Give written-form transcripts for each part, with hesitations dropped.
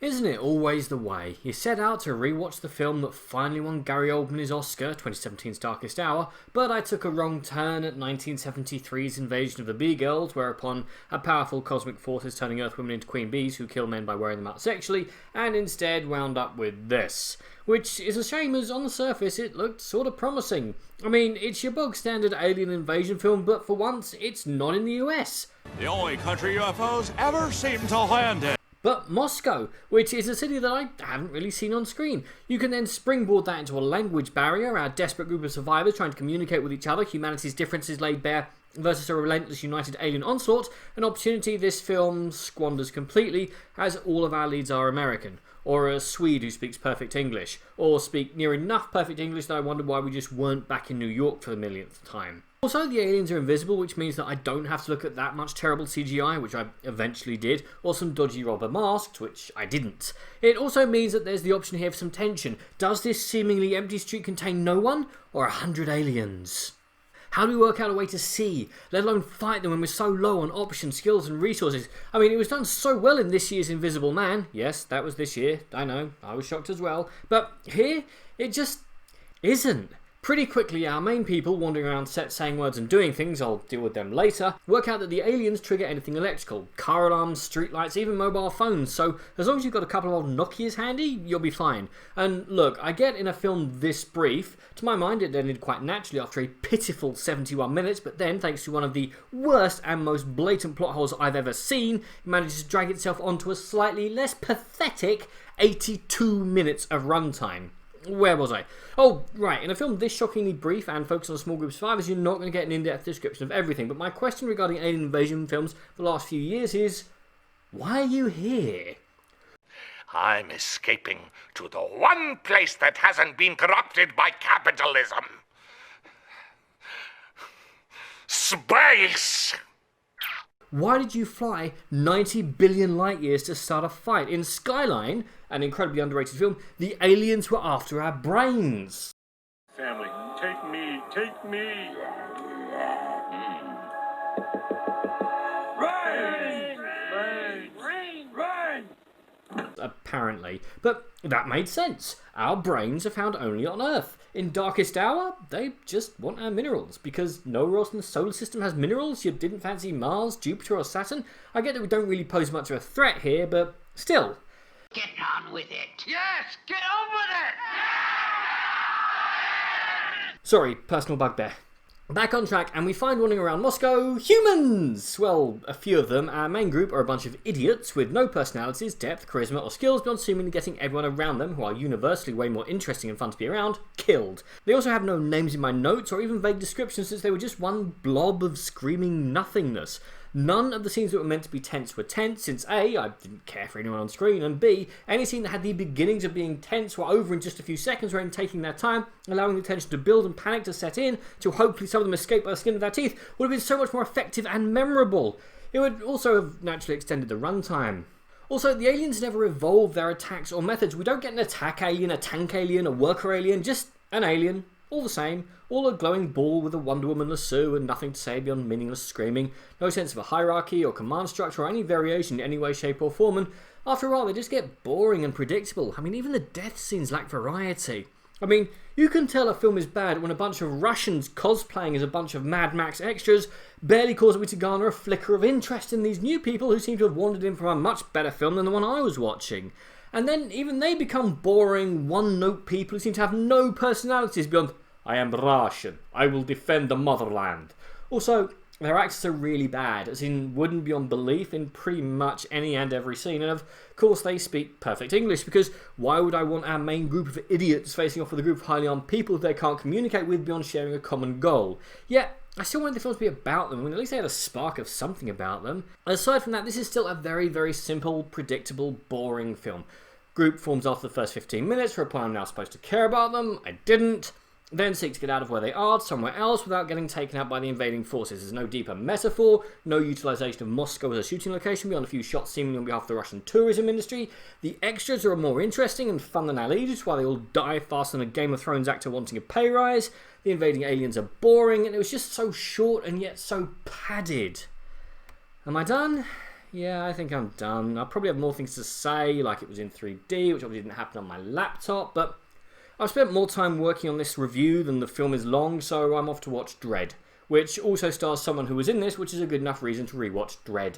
Isn't it always the way? You set out to rewatch the film that finally won Gary Oldman his Oscar, 2017's Darkest Hour, but I took a wrong turn at 1973's Invasion of the Bee-Girls, whereupon a powerful cosmic force is turning Earth women into queen bees who kill men by wearing them out sexually, and instead wound up with this. Which is a shame, as on the surface it looked sort of promising. I mean, it's your bog standard alien invasion film, but for once, it's not in the US. The only country UFOs ever seem to land in. But Moscow, which is a city that I haven't really seen on screen. You can then springboard that into a language barrier, our desperate group of survivors trying to communicate with each other, humanity's differences laid bare versus a relentless united alien onslaught, an opportunity this film squanders completely, as all of our leads are American, or a Swede who speaks perfect English, or speak near enough perfect English that I wonder why we just weren't back in New York for the millionth time. Also, the aliens are invisible, which means that I don't have to look at that much terrible CGI, which I eventually did, or some dodgy rubber masks, which I didn't. It also means that there's the option here for some tension. Does this seemingly empty street contain no one, or 100 aliens? How do we work out a way to see, let alone fight them when we're so low on options, skills and resources? I mean, it was done so well in this year's Invisible Man. Yes, that was this year, I know, I was shocked as well. But here, it just isn't. Pretty quickly, our main people wandering around set saying words and doing things, I'll deal with them later, work out that the aliens trigger anything electrical. Car alarms, streetlights, even mobile phones, so as long as you've got a couple of old Nokias handy, you'll be fine. And look, I get in a film this brief, to my mind it ended quite naturally after a pitiful 71 minutes, but then, thanks to one of the worst and most blatant plot holes I've ever seen, it manages to drag itself onto a slightly less pathetic 82 minutes of runtime. Where was I? Oh, right. In a film this shockingly brief and focused on a small group of survivors, you're not going to get an in-depth description of everything. But my question regarding alien invasion films for the last few years is, why are you here? I'm escaping to the one place that hasn't been corrupted by capitalism. Space! Why did you fly 90 billion light years to start a fight? In Skyline, an incredibly underrated film, the aliens were after our brains. Family, take me, take me. Rain! Rain! Rain! Rain! Apparently. But that made sense. Our brains are found only on Earth. In Darkest Hour, they just want our minerals, because nowhere else in the solar system has minerals. You didn't fancy Mars, Jupiter or Saturn. I get that we don't really pose much of a threat here, but still. Get on with it. Yes, get on with it! Sorry, personal bugbear. Back on track, and we find wandering around Moscow humans! Well, a few of them. Our main group are a bunch of idiots with no personalities, depth, charisma or skills beyond seemingly getting everyone around them, who are universally way more interesting and fun to be around, killed. They also have no names in my notes or even vague descriptions, since they were just one blob of screaming nothingness. None of the scenes that were meant to be tense were tense, since A, I didn't care for anyone on screen, and B, any scene that had the beginnings of being tense were over in just a few seconds, rather than taking their time, allowing the tension to build and panic to set in, till hopefully some of them escape by the skin of their teeth, would have been so much more effective and memorable. It would also have naturally extended the runtime. Also, the aliens never evolved their attacks or methods. We don't get an attack alien, a tank alien, a worker alien, just an alien. All the same, all a glowing ball with a Wonder Woman lasso and nothing to say beyond meaningless screaming. No sense of a hierarchy or command structure or any variation in any way, shape or form, and after a while they just get boring and predictable. I mean, even the death scenes lack variety. I mean, you can tell a film is bad when a bunch of Russians cosplaying as a bunch of Mad Max extras barely cause me to garner a flicker of interest in these new people who seem to have wandered in from a much better film than the one I was watching. And then even they become boring, one-note people who seem to have no personalities beyond, I am Russian, I will defend the motherland. Also, their actors are really bad, as in wouldn't beyond belief in pretty much any and every scene, and of course they speak perfect English, because why would I want our main group of idiots facing off with a group of highly armed people who they can't communicate with beyond sharing a common goal? Yet, I still wanted the film to be about them, when at least they had a spark of something about them. Aside from that, this is still a very, very simple, predictable, boring film. Group forms after the first 15 minutes, whereupon I'm now supposed to care about them. I didn't. Then seek to get out of where they are, somewhere else, without getting taken out by the invading forces. There's no deeper metaphor, no utilisation of Moscow as a shooting location beyond a few shots seemingly on behalf of the Russian tourism industry. The extras are more interesting and fun than our leaders, while they all die faster than a Game of Thrones actor wanting a pay rise. The invading aliens are boring, and it was just so short and yet so padded. Am I done? Yeah, I think I'm done. I probably have more things to say, like it was in 3D, which obviously didn't happen on my laptop, but I've spent more time working on this review than the film is long, so I'm off to watch Dredd, which also stars someone who was in this, which is a good enough reason to rewatch Dredd.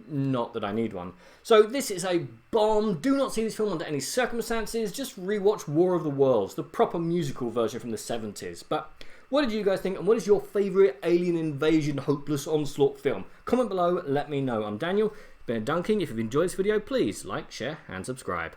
Not that I need one. So this is a bomb. Do not see this film under any circumstances. Just rewatch War of the Worlds, the proper musical version from the 70s. But what did you guys think, and what is your favourite alien invasion hopeless onslaught film? Comment below, let me know. I'm Daniel, been a Dunking. If you've enjoyed this video, please like, share and subscribe.